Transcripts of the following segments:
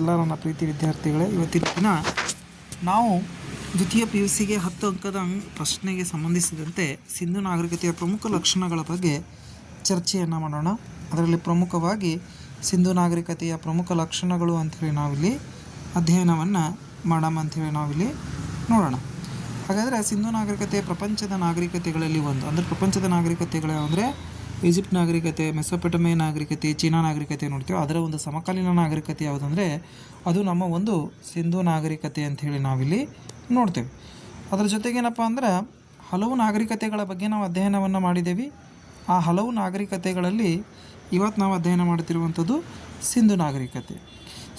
ಎಲ್ಲ ನನ್ನ ಪ್ರೀತಿ ವಿದ್ಯಾರ್ಥಿಗಳೇ, ಇವತ್ತಿನ ದಿನ ನಾವು ದ್ವಿತೀಯ PUCಗೆ 10 ಅಂಕದ ಪ್ರಶ್ನೆಗೆ ಸಂಬಂಧಿಸಿದಂತೆ ಸಿಂಧು ನಾಗರಿಕತೆಯ ಪ್ರಮುಖ ಲಕ್ಷಣಗಳ ಬಗ್ಗೆ ಚರ್ಚೆಯನ್ನು ಮಾಡೋಣ. ಅದರಲ್ಲಿ ಪ್ರಮುಖವಾಗಿ ಸಿಂಧು ನಾಗರಿಕತೆಯ ಪ್ರಮುಖ ಲಕ್ಷಣಗಳು ಅಂಥೇಳಿ ನಾವಿಲ್ಲಿ ಅಧ್ಯಯನವನ್ನು ಮಾಡೋಣ ಅಂಥೇಳಿ ನಾವಿಲ್ಲಿ ನೋಡೋಣ. ಹಾಗಾದರೆ ಸಿಂಧು ನಾಗರಿಕತೆ ಪ್ರಪಂಚದ ನಾಗರಿಕತೆಗಳಲ್ಲಿ ಒಂದು, ಅಂದರೆ ಪ್ರಪಂಚದ ನಾಗರಿಕತೆಗಳು ಅಂದರೆ ಈಜಿಪ್ಟ್ ನಾಗರಿಕತೆ, ಮೆಸೊಪೊಟೇಮಿಯಾ ನಾಗರಿಕತೆ, ಚೀನಾ ನಾಗರಿಕತೆ ನೋಡ್ತೀವಿ. ಅದರ ಒಂದು ಸಮಕಾಲೀನ ನಾಗರಿಕತೆ ಯಾವುದಂದರೆ ಅದು ನಮ್ಮ ಒಂದು ಸಿಂಧು ನಾಗರಿಕತೆ ಅಂಥೇಳಿ ನಾವಿಲ್ಲಿ ನೋಡ್ತೇವೆ. ಅದರ ಜೊತೆಗೇನಪ್ಪ ಅಂದ್ರೆ ಹಲವು ನಾಗರಿಕತೆಗಳ ಬಗ್ಗೆ ನಾವು ಅಧ್ಯಯನವನ್ನು ಮಾಡಿದ್ದೇವೆ. ಆ ಹಲವು ನಾಗರಿಕತೆಗಳಲ್ಲಿ ಇವತ್ತು ನಾವು ಅಧ್ಯಯನ ಮಾಡ್ತಿರುವಂಥದ್ದು ಸಿಂಧು ನಾಗರಿಕತೆ.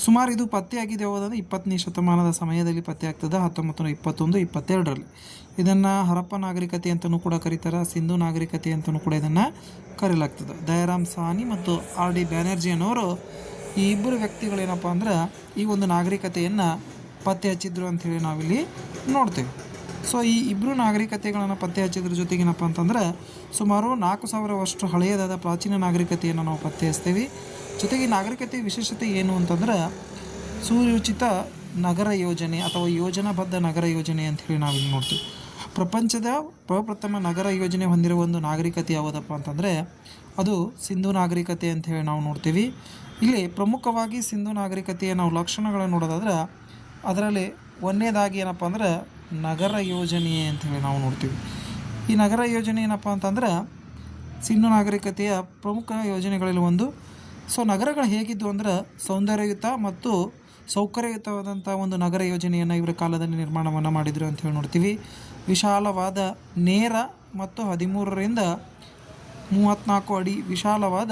ಸುಮಾರು ಇದು ಪತ್ತೆಯಾಗಿದೆ ಯಾವುದಂದ್ರೆ 20ನೇ ಶತಮಾನದ ಸಮಯದಲ್ಲಿ ಪತ್ತೆ ಆಗ್ತದೆ, 1921, 22ರಲ್ಲಿ. ಇದನ್ನು ಹರಪ್ಪ ನಾಗರಿಕತೆ ಅಂತಲೂ ಕೂಡ ಕರೀತಾರೆ, ಸಿಂಧು ನಾಗರಿಕತೆ ಅಂತಲೂ ಕೂಡ ಇದನ್ನು ಕರೆಯಲಾಗ್ತದೆ. ದಯಾರಾಮ್ ಸಾಹನಿ ಮತ್ತು RD ಬ್ಯಾನರ್ಜಿ ಅನ್ನೋರು ಈ ಇಬ್ಬರು ವ್ಯಕ್ತಿಗಳೇನಪ್ಪ ಅಂದ್ರೆ ಈ ಒಂದು ನಾಗರಿಕತೆಯನ್ನು ಪತ್ತೆ ಹಚ್ಚಿದ್ರು ಅಂಥೇಳಿ ನಾವಿಲ್ಲಿ ನೋಡ್ತೇವೆ. ಸೊ ಈ ಇಬ್ಬರು ನಾಗರಿಕತೆಗಳನ್ನು ಪತ್ತೆ ಹಚ್ಚಿದ್ರ ಜೊತೆಗೇನಪ್ಪ ಅಂತಂದ್ರೆ ಸುಮಾರು 4000 ವರ್ಷ ಹಳೆಯದಾದ ಪ್ರಾಚೀನ ನಾಗರಿಕತೆಯನ್ನು ನಾವು ಪತ್ತೆ ಹಚ್ತೇವೆ. ಜೊತೆಗೆ ಈ ನಾಗರಿಕತೆಯ ವಿಶೇಷತೆ ಏನು ಅಂತಂದ್ರೆ ಸುಯೋಜಿತ ನಗರ ಯೋಜನೆ ಅಥವಾ ಯೋಜನಾಬದ್ಧ ನಗರ ಯೋಜನೆ ಅಂಥೇಳಿ ನಾವಿಲ್ಲಿ ನೋಡ್ತೀವಿ. ಪ್ರಪಂಚದ ಪ್ರಪ್ರಥಮ ನಗರ ಯೋಜನೆ ಹೊಂದಿರುವ ಒಂದು ನಾಗರಿಕತೆ ಯಾವುದಪ್ಪ ಅಂತಂದರೆ ಅದು ಸಿಂಧು ನಾಗರಿಕತೆ ಅಂಥೇಳಿ ನಾವು ನೋಡ್ತೀವಿ. ಇಲ್ಲಿ ಪ್ರಮುಖವಾಗಿ ಸಿಂಧು ನಾಗರಿಕತೆಯ ನಾವು ಲಕ್ಷಣಗಳನ್ನು ನೋಡೋದಾದ್ರೆ ಅದರಲ್ಲಿ ಒಂದನೇದಾಗಿ ಏನಪ್ಪ ಅಂದ್ರೆ ನಗರ ಯೋಜನೆ ಅಂಥೇಳಿ ನಾವು ನೋಡ್ತೀವಿ. ಈ ನಗರ ಯೋಜನೆ ಏನಪ್ಪ ಅಂತಂದ್ರೆ ಸಿಂಧು ನಾಗರಿಕತೆಯ ಪ್ರಮುಖ ಯೋಜನೆಗಳಲ್ಲಿ ಒಂದು. ಸೊ ನಗರಗಳು ಹೇಗಿದ್ದು ಅಂದ್ರೆ ಸೌಂದರ್ಯಯುತ ಮತ್ತು ಸೌಕರ್ಯಯುತವಾದಂಥ ಒಂದು ನಗರ ಯೋಜನೆಯನ್ನು ಇವರ ಕಾಲದಲ್ಲಿ ನಿರ್ಮಾಣವನ್ನು ಮಾಡಿದರು ಅಂಥೇಳಿ ನೋಡ್ತೀವಿ. ವಿಶಾಲವಾದ ನೇರ ಮತ್ತು 13ರಿಂದ 34 ಅಡಿ ವಿಶಾಲವಾದ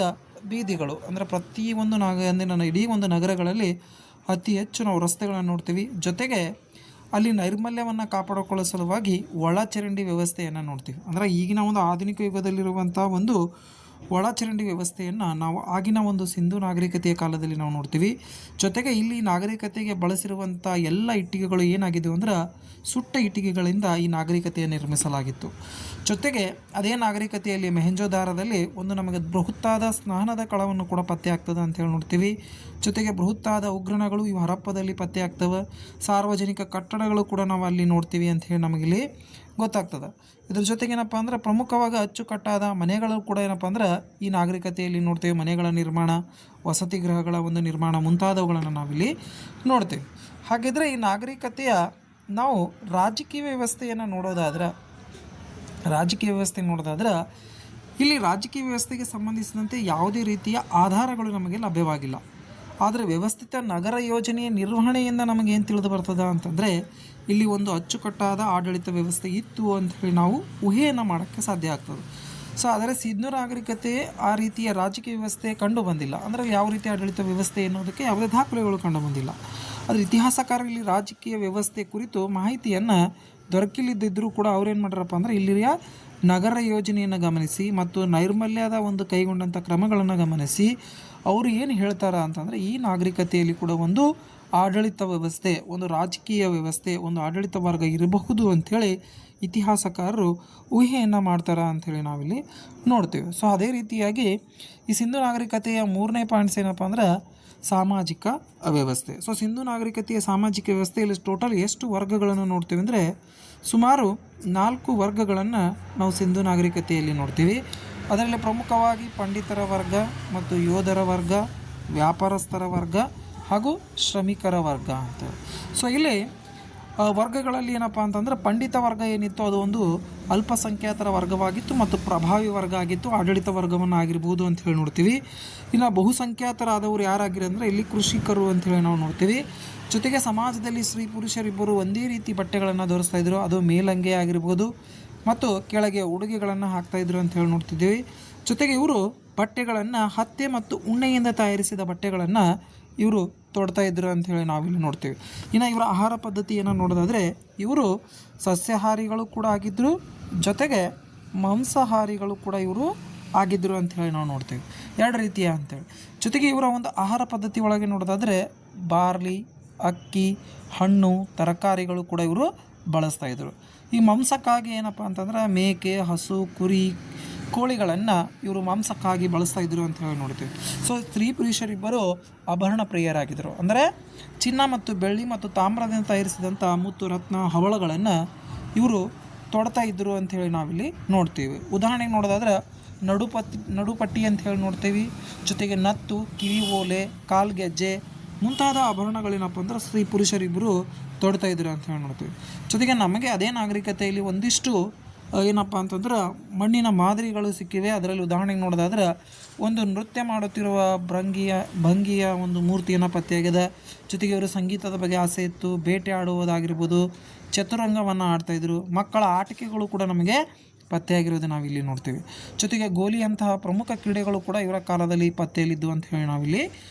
ಬೀದಿಗಳು, ಅಂದರೆ ಪ್ರತಿಯೊಂದು ಇಡೀ ಒಂದು ನಗರಗಳಲ್ಲಿ ಅತಿ ಹೆಚ್ಚು ನಾವು ರಸ್ತೆಗಳನ್ನು ನೋಡ್ತೀವಿ. ಜೊತೆಗೆ ಅಲ್ಲಿ ನೈರ್ಮಲ್ಯವನ್ನು ಕಾಪಾಡಿಕೊಳ್ಳೋ ಸಲುವಾಗಿ ಒಳಚರಂಡಿ ವ್ಯವಸ್ಥೆಯನ್ನು ನೋಡ್ತೀವಿ. ಅಂದರೆ ಈಗಿನ ಒಂದು ಆಧುನಿಕ ಯುಗದಲ್ಲಿರುವಂಥ ಒಂದು ಒಳಚರಂಡಿ ವ್ಯವಸ್ಥೆಯನ್ನು ನಾವು ಆಗಿನ ಒಂದು ಸಿಂಧು ನಾಗರಿಕತೆಯ ಕಾಲದಲ್ಲಿ ನಾವು ನೋಡ್ತೀವಿ. ಜೊತೆಗೆ ಇಲ್ಲಿ ನಾಗರಿಕತೆಗೆ ಬಳಸಿರುವಂಥ ಎಲ್ಲ ಇಟ್ಟಿಗೆಗಳು ಏನಾಗಿದ್ದವು ಅಂದ್ರೆ ಸುಟ್ಟ ಇಟ್ಟಿಗೆಗಳಿಂದ ಈ ನಾಗರಿಕತೆಯನ್ನು ನಿರ್ಮಿಸಲಾಗಿತ್ತು. ಜೊತೆಗೆ ಅದೇ ನಾಗರಿಕತೆಯಲ್ಲಿ ಮೆಹೆಂಜೋದಾರದಲ್ಲಿ ಒಂದು ನಮಗೆ ಬೃಹತ್ತಾದ ಸ್ನಾನದ ಕಳವನ್ನು ಕೂಡ ಪತ್ತೆ ಆಗ್ತದೆ ಅಂತೇಳಿ ನೋಡ್ತೀವಿ. ಜೊತೆಗೆ ಬೃಹತ್ತಾದ ಉಗ್ರಾಣಗಳು ಇವು ಹರಪ್ಪದಲ್ಲಿ ಪತ್ತೆ ಆಗ್ತವೆ. ಸಾರ್ವಜನಿಕ ಕಟ್ಟಡಗಳು ಕೂಡ ನಾವು ಅಲ್ಲಿ ನೋಡ್ತೀವಿ ಅಂಥೇಳಿ ನಮಗಿಲ್ಲಿ ಗೊತ್ತಾಗ್ತದೆ. ಇದ್ರ ಜೊತೆಗೇನಪ್ಪ ಅಂದ್ರೆ ಪ್ರಮುಖವಾಗಿ ಅಚ್ಚುಕಟ್ಟಾದ ಮನೆಗಳು ಕೂಡ ಏನಪ್ಪ ಅಂದ್ರೆ ಈ ನಾಗರಿಕತೆಯಲ್ಲಿ ನೋಡ್ತೇವೆ. ಮನೆಗಳ ನಿರ್ಮಾಣ, ವಸತಿ ಗೃಹಗಳ ಒಂದು ನಿರ್ಮಾಣ ಮುಂತಾದವುಗಳನ್ನು ನಾವಿಲ್ಲಿ ನೋಡ್ತೇವೆ. ಹಾಗಿದ್ರೆ ಈ ನಾಗರಿಕತೆಯ ನಾವು ರಾಜಕೀಯ ವ್ಯವಸ್ಥೆಯನ್ನು ನೋಡೋದಾದ್ರೆ ಇಲ್ಲಿ ರಾಜಕೀಯ ವ್ಯವಸ್ಥೆಗೆ ಸಂಬಂಧಿಸಿದಂತೆ ಯಾವುದೇ ರೀತಿಯ ಆಧಾರಗಳು ನಮಗೆ ಲಭ್ಯವಾಗಿಲ್ಲ. ಆದರೆ ವ್ಯವಸ್ಥಿತ ನಗರ ಯೋಜನೆಯ ನಿರ್ವಹಣೆಯಿಂದ ನಮಗೇನು ತಿಳಿದು ಬರ್ತದೆ ಅಂತಂದರೆ ಇಲ್ಲಿ ಒಂದು ಅಚ್ಚುಕಟ್ಟಾದ ಆಡಳಿತ ವ್ಯವಸ್ಥೆ ಇತ್ತು ಅಂಥೇಳಿ ನಾವು ಊಹೆಯನ್ನು ಮಾಡೋಕ್ಕೆ ಸಾಧ್ಯ ಆಗ್ತದೆ. ಸೊ ಆದರೆ ಸಿಂಧು ನಾಗರಿಕತೆ ಆ ರೀತಿಯ ರಾಜಕೀಯ ವ್ಯವಸ್ಥೆ ಕಂಡು ಬಂದಿಲ್ಲ. ಅಂದರೆ ಯಾವ ರೀತಿ ಆಡಳಿತ ವ್ಯವಸ್ಥೆ ಎನ್ನುವುದಕ್ಕೆ ಯಾವುದೇ ದಾಖಲೆಗಳು ಕಂಡು ಬಂದಿಲ್ಲ. ಆದರೆ ಇತಿಹಾಸಕಾರರು ಇಲ್ಲಿ ರಾಜಕೀಯ ವ್ಯವಸ್ಥೆ ಕುರಿತು ಮಾಹಿತಿಯನ್ನು ದೊರಕಿಲ್ಲದಿದ್ದರೂ ಕೂಡ ಅವ್ರೇನು ಮಾಡ್ಯಾರಪ್ಪ ಅಂದರೆ ಇಲ್ಲಿಯ ನಗರ ಯೋಜನೆಯನ್ನು ಗಮನಿಸಿ ಮತ್ತು ನೈರ್ಮಲ್ಯದ ಒಂದು ಕೈಗೊಂಡಂಥ ಕ್ರಮಗಳನ್ನು ಗಮನಿಸಿ ಅವರು ಏನು ಹೇಳ್ತಾರೆ ಅಂತಂದರೆ ಈ ನಾಗರಿಕತೆಯಲ್ಲಿ ಕೂಡ ಒಂದು ಆಡಳಿತ ವ್ಯವಸ್ಥೆ, ಒಂದು ರಾಜಕೀಯ ವ್ಯವಸ್ಥೆ, ಒಂದು ಆಡಳಿತ ವರ್ಗ ಇರಬಹುದು ಅಂಥೇಳಿ ಇತಿಹಾಸಕಾರರು ಊಹೆಯನ್ನು ಮಾಡ್ತಾರೆ ಅಂಥೇಳಿ ನಾವಿಲ್ಲಿ ನೋಡ್ತೇವೆ. ಸೊ ಅದೇ ರೀತಿಯಾಗಿ ಈ ಸಿಂಧು ನಾಗರಿಕತೆಯ 3ನೇ ಪಾಯಿಂಟ್ಸ್ ಏನಪ್ಪ ಅಂದ್ರೆ ಸಾಮಾಜಿಕ ವ್ಯವಸ್ಥೆ. ಸೊ ಸಿಂಧು ನಾಗರಿಕತೆಯ ಸಾಮಾಜಿಕ ವ್ಯವಸ್ಥೆಯಲ್ಲಿ ಟೋಟಲ್ ಎಷ್ಟು ವರ್ಗಗಳನ್ನು ನೋಡ್ತೀವಿ ಅಂದರೆ ಸುಮಾರು 4 ವರ್ಗಗಳನ್ನು ನಾವು ಸಿಂಧು ನಾಗರಿಕತೆಯಲ್ಲಿ ನೋಡ್ತೀವಿ. ಅದರಲ್ಲಿ ಪ್ರಮುಖವಾಗಿ ಪಂಡಿತರ ವರ್ಗ ಮತ್ತು ಯೋಧರ ವರ್ಗ, ವ್ಯಾಪಾರಸ್ಥರ ವರ್ಗ ಹಾಗೂ ಶ್ರಮಿಕರ ವರ್ಗ ಅಂತ. ಸೊ ಇಲ್ಲಿ ವರ್ಗಗಳಲ್ಲಿ ಏನಪ್ಪ ಅಂತಂದರೆ ಪಂಡಿತ ವರ್ಗ ಏನಿತ್ತು ಅದು ಒಂದು ಅಲ್ಪಸಂಖ್ಯಾತರ ವರ್ಗವಾಗಿತ್ತು ಮತ್ತು ಪ್ರಭಾವಿ ವರ್ಗ ಆಗಿತ್ತು, ಆಡಳಿತ ವರ್ಗವನ್ನು ಆಗಿರ್ಬೋದು ಅಂತ ಹೇಳಿ ನೋಡ್ತೀವಿ. ಇನ್ನು ಬಹುಸಂಖ್ಯಾತರಾದವರು ಯಾರಾಗಿರೋ ಅಂದರೆ ಇಲ್ಲಿ ಕೃಷಿಕರು ಅಂಥೇಳಿ ನಾವು ನೋಡ್ತೀವಿ. ಜೊತೆಗೆ ಸಮಾಜದಲ್ಲಿ ಸ್ತ್ರೀ ಪುರುಷರಿಬ್ಬರು ಒಂದೇ ರೀತಿ ಬಟ್ಟೆಗಳನ್ನು ಧರಿಸ್ತಾಯಿದ್ರು, ಅದು ಮೇಲಂಗೆ ಆಗಿರ್ಬೋದು ಮತ್ತು ಕೆಳಗೆ ಉಡುಗೆಗಳನ್ನು ಹಾಕ್ತಾಯಿದ್ರು ಅಂತ ಹೇಳಿ ನೋಡ್ತಿದ್ದೀವಿ. ಜೊತೆಗೆ ಇವರು ಬಟ್ಟೆಗಳನ್ನು ಹತ್ತೆ ಮತ್ತು ಉಣ್ಣೆಯಿಂದ ತಯಾರಿಸಿದ ಬಟ್ಟೆಗಳನ್ನು ಇವರು ತೊಡ್ತಾ ಇದ್ರು ಅಂಥೇಳಿ ನಾವಿಲ್ಲಿ ನೋಡ್ತೀವಿ. ಇನ್ನು ಇವರ ಆಹಾರ ಪದ್ಧತಿಯನ್ನು ನೋಡೋದಾದರೆ ಇವರು ಸಸ್ಯಾಹಾರಿಗಳು ಕೂಡ ಆಗಿದ್ದರು, ಜೊತೆಗೆ ಮಾಂಸಾಹಾರಿಗಳು ಕೂಡ ಇವರು ಆಗಿದ್ದರು ಅಂಥೇಳಿ ನಾವು ನೋಡ್ತೀವಿ. 2 ರೀತಿಯ ಅಂಥೇಳಿ. ಜೊತೆಗೆ ಇವರ ಒಂದು ಆಹಾರ ಪದ್ಧತಿ ಒಳಗೆ ನೋಡೋದಾದರೆ ಬಾರ್ಲಿ, ಅಕ್ಕಿ, ಹಣ್ಣು, ತರಕಾರಿಗಳು ಕೂಡ ಇವರು ಬಳಸ್ತಾಯಿದ್ರು. ಈ ಮಾಂಸಕ್ಕಾಗಿ ಏನಪ್ಪ ಅಂತಂದ್ರೆ ಮೇಕೆ, ಹಸು, ಕುರಿ ಕೋಳಿಗಳನ್ನು ಇವರು ಮಾಂಸಕ್ಕಾಗಿ ಬಳಸ್ತಾ ಇದ್ರು ಅಂತ ಹೇಳಿ ನೋಡ್ತೀವಿ. ಸೊ ಸ್ತ್ರೀ ಪುರುಷರಿಬ್ಬರು ಆಭರಣ ಪ್ರಿಯರಾಗಿದ್ದರು. ಅಂದರೆ ಚಿನ್ನ ಮತ್ತು ಬೆಳ್ಳಿ ಮತ್ತು ತಾಮ್ರದಿಂದ ತಯಾರಿಸಿದಂಥ ಮುತ್ತು ರತ್ನ ಹವಳಗಳನ್ನು ಇವರು ತೊಡ್ತಾ ಇದ್ದರು ಅಂಥೇಳಿ ನಾವಿಲ್ಲಿ ನೋಡ್ತೀವಿ. ಉದಾಹರಣೆಗೆ ನೋಡೋದಾದ್ರೆ ನಡುಪಟ್ಟಿ ಅಂತ ಹೇಳಿ ನೋಡ್ತೀವಿ. ಜೊತೆಗೆ ನತ್ತು, ಕಿವಿ ಓಲೆ, ಕಾಲ್ಗೆಜ್ಜೆ ಮುಂತಾದ ಆಭರಣಗಳೇನಪ್ಪ ಅಂದ್ರೆ ಸ್ತ್ರೀ ಪುರುಷರಿಬ್ಬರು ತೊಡ್ತಾ ಇದ್ರು ಅಂತ ಹೇಳಿ ನೋಡ್ತೀವಿ. ಜೊತೆಗೆ ನಮಗೆ ಅದೇ ನಾಗರಿಕತೆಯಲ್ಲಿ ಒಂದಿಷ್ಟು ಏನಪ್ಪ ಅಂತಂದ್ರೆ ಮಣ್ಣಿನ ಮಾದರಿಗಳು ಸಿಕ್ಕಿವೆ. ಅದರಲ್ಲಿ ಉದಾಹರಣೆಗೆ ನೋಡೋದಾದ್ರೆ ಒಂದು ನೃತ್ಯ ಮಾಡುತ್ತಿರುವ ಭಂಗಿಯ ಒಂದು ಮೂರ್ತಿಯನ್ನು ಪತ್ತೆಯಾಗಿದೆ. ಜೊತೆಗೆ ಇವರು ಸಂಗೀತದ ಬಗ್ಗೆ ಆಸೆ ಇತ್ತು, ಬೇಟೆ ಆಡುವುದಾಗಿರ್ಬೋದು, ಚತುರಂಗವನ್ನು ಆಡ್ತಾಯಿದ್ರು, ಮಕ್ಕಳ ಆಟಿಕೆಗಳು ಕೂಡ ನಮಗೆ ಪತ್ತೆಯಾಗಿರೋದು ನಾವಿಲ್ಲಿ ನೋಡ್ತೀವಿ. ಜೊತೆಗೆ ಗೋಲಿಯಂತಹ ಪ್ರಮುಖ ಕ್ರೀಡೆಗಳು ಕೂಡ ಇವರ ಕಾಲದಲ್ಲಿ ಪತ್ತೆಯಲ್ಲಿದ್ದು ಅಂತ ಹೇಳಿ ನಾವಿಲ್ಲಿ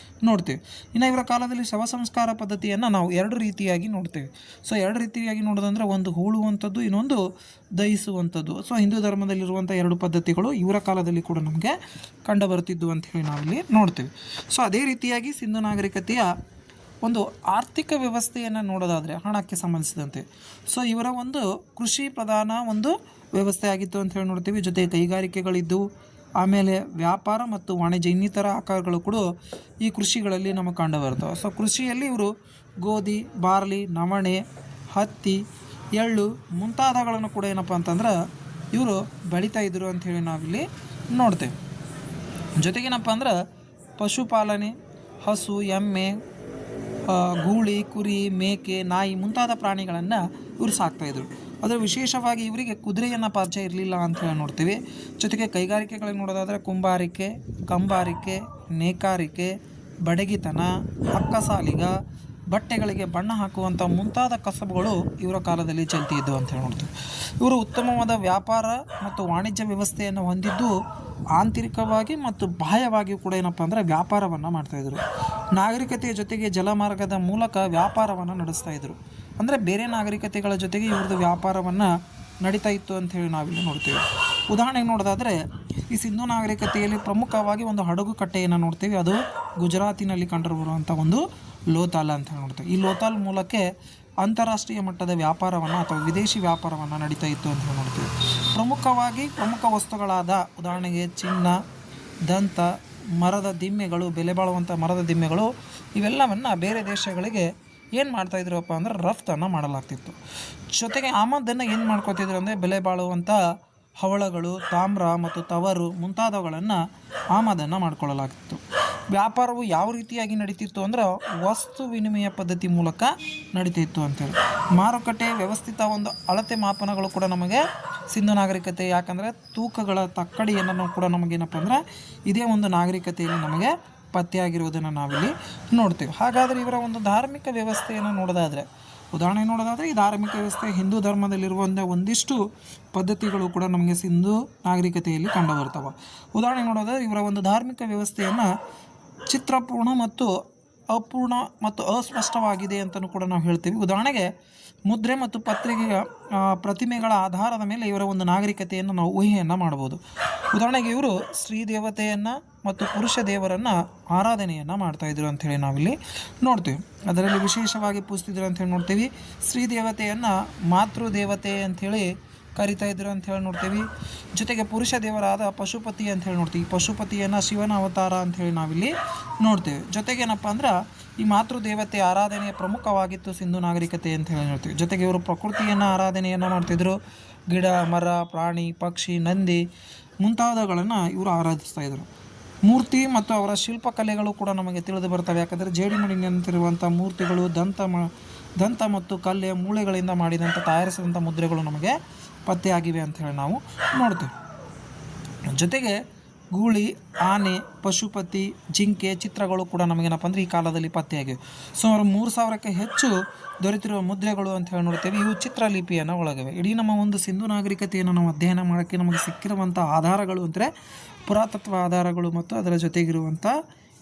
ನೋಡ್ತೀವಿ. ಇನ್ನು ಇವರ ಕಾಲದಲ್ಲಿ ಶವ ಸಂಸ್ಕಾರ ಪದ್ಧತಿಯನ್ನು ನಾವು ಎರಡು ರೀತಿಯಾಗಿ ನೋಡ್ತೇವೆ. ಸೊ ಎರಡು ರೀತಿಯಾಗಿ ನೋಡೋದಂದರೆ ಒಂದು ಹೂಳುವಂಥದ್ದು, ಇನ್ನೊಂದು ದಹಿಸುವಂಥದ್ದು. ಸೊ ಹಿಂದೂ ಧರ್ಮದಲ್ಲಿರುವಂಥ ಎರಡು ಪದ್ಧತಿಗಳು ಇವರ ಕಾಲದಲ್ಲಿ ಕೂಡ ನಮಗೆ ಕಂಡು ಬರ್ತಿದ್ದು ಅಂತ ಹೇಳಿ ನಾವಿಲ್ಲಿ ನೋಡ್ತೀವಿ. ಸೊ ಅದೇ ರೀತಿಯಾಗಿ ಸಿಂಧು ನಾಗರಿಕತೆಯ ಒಂದು ಆರ್ಥಿಕ ವ್ಯವಸ್ಥೆಯನ್ನು ನೋಡೋದಾದರೆ ಹಣಕ್ಕೆ ಸಂಬಂಧಿಸಿದಂತೆ ಸೊ ಇವರ ಒಂದು ಕೃಷಿ ಪ್ರಧಾನ ಒಂದು ವ್ಯವಸ್ಥೆ ಆಗಿತ್ತು ಅಂತ ಹೇಳಿ ನೋಡ್ತೀವಿ. ಜೊತೆಗೆ ಕೈಗಾರಿಕೆಗಳಿದ್ದು, ಆಮೇಲೆ ವ್ಯಾಪಾರ ಮತ್ತು ವಾಣಿಜ್ಯ ಇನ್ನಿತರ ಆಕಾರಗಳು ಕೂಡ ಈ ಕೃಷಿಗಳಲ್ಲಿ ನಮಗೆ ಕಂಡು ಬರ್ತವೆ. ಸೊ ಕೃಷಿಯಲ್ಲಿ ಇವರು ಗೋಧಿ, ಬಾರ್ಲಿ, ನವಣೆ, ಹತ್ತಿ, ಎಳ್ಳು ಮುಂತಾದಗಳನ್ನು ಕೂಡ ಏನಪ್ಪ ಅಂತಂದ್ರೆ ಇವರು ಬೆಳೀತಾ ಇದ್ರು ಅಂಥೇಳಿ ನಾವಿಲ್ಲಿ ನೋಡ್ತೇವೆ. ಜೊತೆಗೇನಪ್ಪ ಅಂದ್ರೆ ಪಶುಪಾಲನೆ, ಹಸು, ಎಮ್ಮೆ, ಗೂಳಿ, ಕುರಿ, ಮೇಕೆ, ನಾಯಿ ಮುಂತಾದ ಪ್ರಾಣಿಗಳನ್ನು ಇವರು ಸಾಕ್ತಾಯಿದ್ರು. ಅದರ ವಿಶೇಷವಾಗಿ ಇವರಿಗೆ ಕುದುರೆಯನ್ನು ಪರಿಚಯ ಇರಲಿಲ್ಲ ಅಂತ ಹೇಳಿ ನೋಡ್ತೀವಿ. ಜೊತೆಗೆ ಕೈಗಾರಿಕೆಗಳಿಗೆ ನೋಡೋದಾದರೆ ಕುಂಬಾರಿಕೆ, ಕಂಬಾರಿಕೆ, ನೇಕಾರಿಕೆ, ಬಡಗಿತನ, ಅಕ್ಕಸಾಲಿಗ, ಬಟ್ಟೆಗಳಿಗೆ ಬಣ್ಣ ಹಾಕುವಂಥ ಮುಂತಾದ ಕಸಬುಗಳು ಇವರ ಕಾಲದಲ್ಲಿ ಚಲ್ತಿ ಇದ್ದವು ಅಂತ ಹೇಳಿ ನೋಡ್ತೀವಿ. ಇವರು ಉತ್ತಮವಾದ ವ್ಯಾಪಾರ ಮತ್ತು ವಾಣಿಜ್ಯ ವ್ಯವಸ್ಥೆಯನ್ನು ಹೊಂದಿದ್ದು ಆಂತರಿಕವಾಗಿ ಮತ್ತು ಬಾಹ್ಯವಾಗಿಯೂ ಕೂಡ ಏನಪ್ಪ ಅಂದರೆ ವ್ಯಾಪಾರವನ್ನು ಮಾಡ್ತಾಯಿದ್ರು. ನಾಗರಿಕತೆಯ ಜೊತೆಗೆ ಜಲಮಾರ್ಗದ ಮೂಲಕ ವ್ಯಾಪಾರವನ್ನು ನಡೆಸ್ತಾಯಿದ್ರು. ಅಂದರೆ ಬೇರೆ ನಾಗರಿಕತೆಗಳ ಜೊತೆಗೆ ಇವ್ರದ್ದು ವ್ಯಾಪಾರವನ್ನು ನಡೀತಾ ಇತ್ತು ಅಂಥೇಳಿ ನಾವಿಲ್ಲಿ ನೋಡ್ತೀವಿ. ಉದಾಹರಣೆಗೆ ನೋಡೋದಾದರೆ ಈ ಸಿಂಧು ನಾಗರಿಕತೆಯಲ್ಲಿ ಪ್ರಮುಖವಾಗಿ ಒಂದು ಹಡಗು ಕಟ್ಟೆಯನ್ನು ನೋಡ್ತೀವಿ. ಅದು ಗುಜರಾತಿನಲ್ಲಿ ಕಂಡುಬರುವಂಥ ಒಂದು ಲೋತಾಲ್ ಅಂತ ನೋಡ್ತೀವಿ. ಈ ಲೋತಾಲ್ ಮೂಲಕ ಅಂತಾರಾಷ್ಟ್ರೀಯ ಮಟ್ಟದ ವ್ಯಾಪಾರವನ್ನು ಅಥವಾ ವಿದೇಶಿ ವ್ಯಾಪಾರವನ್ನು ನಡೀತಾ ಇತ್ತು ಅಂತ ನೋಡ್ತೀವಿ. ಪ್ರಮುಖ ವಸ್ತುಗಳಾದ ಉದಾಹರಣೆಗೆ ಚಿನ್ನ, ದಂತ, ಮರದ ದಿಮ್ಮೆಗಳು, ಬೆಲೆ ಬಾಳುವಂಥ ಮರದ ದಿಮ್ಮೆಗಳು ಇವೆಲ್ಲವನ್ನು ಬೇರೆ ದೇಶಗಳಿಗೆ ಏನು ಮಾಡ್ತಾಯಿದ್ರಪ್ಪ ಅಂದ್ರೆ ರಫ್ತನ್ನು ಮಾಡಲಾಗ್ತಿತ್ತು. ಜೊತೆಗೆ ಆಮದನ್ನು ಏನು ಮಾಡ್ಕೋತಿದ್ರು ಅಂದರೆ ಬೆಲೆ ಬಾಳುವಂಥ ಹವಳಗಳು, ತಾಮ್ರ ಮತ್ತು ತವರು ಮುಂತಾದವುಗಳನ್ನು ಆಮದನ್ನು ಮಾಡ್ಕೊಳ್ಳಲಾಗ್ತಿತ್ತು. ವ್ಯಾಪಾರವು ಯಾವ ರೀತಿಯಾಗಿ ನಡೀತಿತ್ತು ಅಂದ್ರೆ ವಸ್ತು ವಿನಿಮಯ ಪದ್ಧತಿ ಮೂಲಕ ನಡೀತಿತ್ತು ಅಂತೇಳಿ. ಮಾರುಕಟ್ಟೆ ವ್ಯವಸ್ಥಿತ ಒಂದು ಅಳತೆ ಮಾಪನಗಳು ಕೂಡ ನಮಗೆ ಸಿಂಧು ನಾಗರಿಕತೆ, ಯಾಕಂದರೆ ತೂಕಗಳ ತಕ್ಕಡಿಯನ್ನು ಕೂಡ ನಮಗೇನಪ್ಪ ಅಂದ್ರೆ ಇದೇ ಒಂದು ನಾಗರಿಕತೆಯಲ್ಲಿ ನಮಗೆ ಪತ್ತೆಯಾಗಿರುವುದನ್ನು ನಾವಿಲ್ಲಿ ನೋಡ್ತೀವಿ. ಹಾಗಾದರೆ ಇವರ ಒಂದು ಧಾರ್ಮಿಕ ವ್ಯವಸ್ಥೆಯನ್ನು ನೋಡೋದಾದರೆ ಈ ಧಾರ್ಮಿಕ ವ್ಯವಸ್ಥೆ ಹಿಂದೂ ಧರ್ಮದಲ್ಲಿರುವಂಥ ಒಂದಿಷ್ಟು ಪದ್ಧತಿಗಳು ಕೂಡ ನಮಗೆ ಸಿಂಧು ನಾಗರಿಕತೆಯಲ್ಲಿ ಕಂಡುಬರ್ತವೆ. ಉದಾಹರಣೆ ನೋಡೋದಾದರೆ ಇವರ ಒಂದು ಧಾರ್ಮಿಕ ವ್ಯವಸ್ಥೆಯನ್ನು ಚಿತ್ರಪೂರ್ಣ ಮತ್ತು ಅಪೂರ್ಣ ಮತ್ತು ಅಸ್ಪಷ್ಟವಾಗಿದೆ ಅಂತಲೂ ಕೂಡ ನಾವು ಹೇಳ್ತೀವಿ. ಉದಾಹರಣೆಗೆ ಮುದ್ರೆ ಮತ್ತು ಪ್ರತಿಮೆಗಳ ಆಧಾರದ ಮೇಲೆ ಇವರ ಒಂದು ನಾಗರಿಕತೆಯನ್ನು ನಾವು ಊಹೆಯನ್ನು ಮಾಡ್ಬೋದು. ಉದಾಹರಣೆಗೆ ಇವರು ಸ್ತ್ರೀ ದೇವತೆಯನ್ನು ಮತ್ತು ಪುರುಷ ದೇವರನ್ನು ಆರಾಧನೆಯನ್ನು ಮಾಡ್ತಾಯಿದ್ರು ಅಂಥೇಳಿ ನಾವಿಲ್ಲಿ ನೋಡ್ತೀವಿ. ಅದರಲ್ಲಿ ವಿಶೇಷವಾಗಿ ಪೂಜಿಸ್ತಿದ್ರು ಅಂಥೇಳಿ ನೋಡ್ತೀವಿ. ಸ್ತ್ರೀ ದೇವತೆಯನ್ನು ಮಾತೃದೇವತೆ ಅಂಥೇಳಿ ಕರಿತಾ ಇದ್ರು ಅಂಥೇಳಿ ನೋಡ್ತೀವಿ. ಜೊತೆಗೆ ಪುರುಷ ದೇವರಾದ ಪಶುಪತಿ ಅಂಥೇಳಿ ನೋಡ್ತೀವಿ. ಪಶುಪತಿಯನ್ನು ಶಿವನ ಅವತಾರ ಅಂಥೇಳಿ ನಾವಿಲ್ಲಿ ನೋಡ್ತೇವೆ. ಜೊತೆಗೇನಪ್ಪ ಅಂದ್ರೆ ಈ ಮಾತೃದೇವತೆ ಆರಾಧನೆ ಪ್ರಮುಖವಾಗಿತ್ತು ಸಿಂಧು ನಾಗರಿಕತೆ ಅಂತ ಹೇಳಿ ನೋಡ್ತೀವಿ. ಜೊತೆಗೆ ಇವರು ಪ್ರಕೃತಿಯನ್ನು ಆರಾಧನೆಯನ್ನು ಮಾಡ್ತಿದ್ರು. ಗಿಡ, ಮರ, ಪ್ರಾಣಿ, ಪಕ್ಷಿ, ನಂದಿ ಮುಂತಾದವುಗಳನ್ನು ಇವರು ಆರಾಧಿಸ್ತಾಯಿದ್ರು. ಮೂರ್ತಿ ಮತ್ತು ಅವರ ಶಿಲ್ಪಕಲೆಗಳು ಕೂಡ ನಮಗೆ ತಿಳಿದು ಬರ್ತವೆ. ಯಾಕಂದರೆ ಜೇಡಿಮಣ್ಣಿನಂತಿರುವಂಥ ಮೂರ್ತಿಗಳು, ದಂತ ಮತ್ತು ಕಲ್ಲೆಯ ಮೂಳೆಗಳಿಂದ ಮಾಡಿದಂಥ ತಯಾರಿಸಿದಂಥ ಮುದ್ರೆಗಳು ನಮಗೆ ಪತ್ತೆಯಾಗಿವೆ ಅಂಥೇಳಿ ನಾವು ನೋಡ್ತೇವೆ. ಜೊತೆಗೆ ಗೂಳಿ, ಆನೆ, ಪಶುಪತಿ, ಜಿಂಕೆ ಚಿತ್ರಗಳು ಕೂಡ ನಮಗೇನಪ್ಪ ಅಂದರೆ ಈ ಕಾಲದಲ್ಲಿ ಪತ್ತೆಯಾಗಿವೆ. ಸುಮಾರು 3000ಕ್ಕೆ ಹೆಚ್ಚು ದೊರೆತಿರುವ ಮುದ್ರೆಗಳು ಅಂತ ಹೇಳಿ ನೋಡ್ತೇವೆ. ಇವು ಚಿತ್ರಲಿಪಿಯನ್ನು ಒಳಗಿವೆ. ಇಡೀ ನಮ್ಮ ಒಂದು ಸಿಂಧು ನಾಗರಿಕತೆಯನ್ನು ನಾವು ಅಧ್ಯಯನ ಮಾಡೋಕ್ಕೆ ನಮಗೆ ಸಿಕ್ಕಿರುವಂಥ ಆಧಾರಗಳು ಅಂದರೆ ಪುರಾತತ್ವ ಆಧಾರಗಳು ಮತ್ತು ಅದರ ಜೊತೆಗಿರುವಂಥ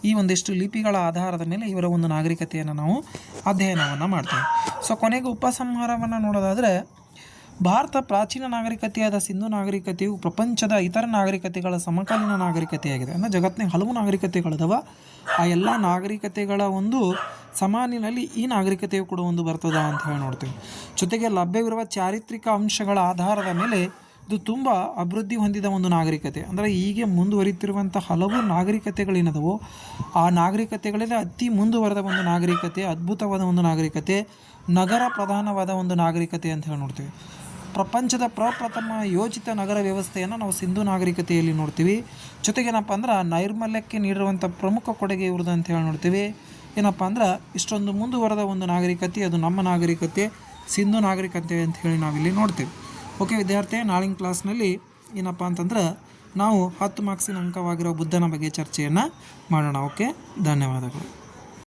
ಈ ಒಂದಿಷ್ಟು ಲಿಪಿಗಳ ಆಧಾರದ ಮೇಲೆ ಇವರ ಒಂದು ನಾಗರಿಕತೆಯನ್ನು ನಾವು ಅಧ್ಯಯನವನ್ನು ಮಾಡ್ತೇವೆ. ಸೊ ಕೊನೆಗೆ ಉಪಸಂಹಾರವನ್ನು ನೋಡೋದಾದರೆ ಭಾರತ ಪ್ರಾಚೀನ ನಾಗರಿಕತೆಯಾದ ಸಿಂಧು ನಾಗರಿಕತೆಯು ಪ್ರಪಂಚದ ಇತರ ನಾಗರಿಕತೆಗಳ ಸಮಕಾಲೀನ ನಾಗರಿಕತೆಯಾಗಿದೆ. ಅಂದರೆ ಜಗತ್ತಿನ ಹಲವು ನಾಗರಿಕತೆಗಳಿದಾವೆ. ಆ ಎಲ್ಲ ನಾಗರಿಕತೆಗಳ ಒಂದು ಸಮಾನಿನಲ್ಲಿ ಈ ನಾಗರಿಕತೆಯು ಕೂಡ ಒಂದು ಬರ್ತದ ಅಂತ ಹೇಳಿ ನೋಡ್ತೀವಿ. ಜೊತೆಗೆ ಲಭ್ಯವಿರುವ ಚಾರಿತ್ರಿಕ ಅಂಶಗಳ ಆಧಾರದ ಮೇಲೆ ಇದು ತುಂಬ ಅಭಿವೃದ್ಧಿ ಹೊಂದಿದ ಒಂದು ನಾಗರಿಕತೆ. ಅಂದರೆ ಹೀಗೆ ಮುಂದುವರಿತಿರುವಂಥ ಹಲವು ನಾಗರಿಕತೆಗಳೇನದವೋ ಆ ನಾಗರಿಕತೆಗಳಲ್ಲಿ ಅತಿ ಮುಂದುವರೆದ ಒಂದು ನಾಗರಿಕತೆ, ಅದ್ಭುತವಾದ ಒಂದು ನಾಗರಿಕತೆ, ನಗರ ಪ್ರಧಾನವಾದ ಒಂದು ನಾಗರಿಕತೆ ಅಂತ ಹೇಳಿ ನೋಡ್ತೀವಿ. ಪ್ರಪಂಚದ ಪ್ರಪ್ರಥಮ ಯೋಜಿತ ನಗರ ವ್ಯವಸ್ಥೆಯನ್ನು ನಾವು ಸಿಂಧು ನಾಗರಿಕತೆಯಲ್ಲಿ ನೋಡ್ತೀವಿ. ಜೊತೆಗೇನಪ್ಪ ಅಂದ್ರೆ ನೈರ್ಮಲ್ಯಕ್ಕೆ ನೀಡಿರುವಂಥ ಪ್ರಮುಖ ಕೊಡುಗೆ ಇವ್ರದ್ದು ಅಂತ ಹೇಳಿ ನೋಡ್ತೀವಿ. ಏನಪ್ಪ ಅಂದ್ರೆ ಇಷ್ಟೊಂದು ಮುಂದುವರೆದ ಒಂದು ನಾಗರಿಕತೆ, ಅದು ನಮ್ಮ ನಾಗರಿಕತೆ ಸಿಂಧು ನಾಗರಿಕತೆ ಅಂತ ಹೇಳಿ ನಾವಿಲ್ಲಿ ನೋಡ್ತೀವಿ. ಓಕೆ ವಿದ್ಯಾರ್ಥಿ, ನಾಳಿನ ಕ್ಲಾಸ್ನಲ್ಲಿ ಏನಪ್ಪ ಅಂತಂದ್ರೆ ನಾವು 10 ಮಾರ್ಕ್ಸಿನ ಅಂಕವಾಗಿರೋ ಬುದ್ಧನ ಬಗ್ಗೆ ಚರ್ಚೆಯನ್ನು ಮಾಡೋಣ. ಓಕೆ, ಧನ್ಯವಾದಗಳು.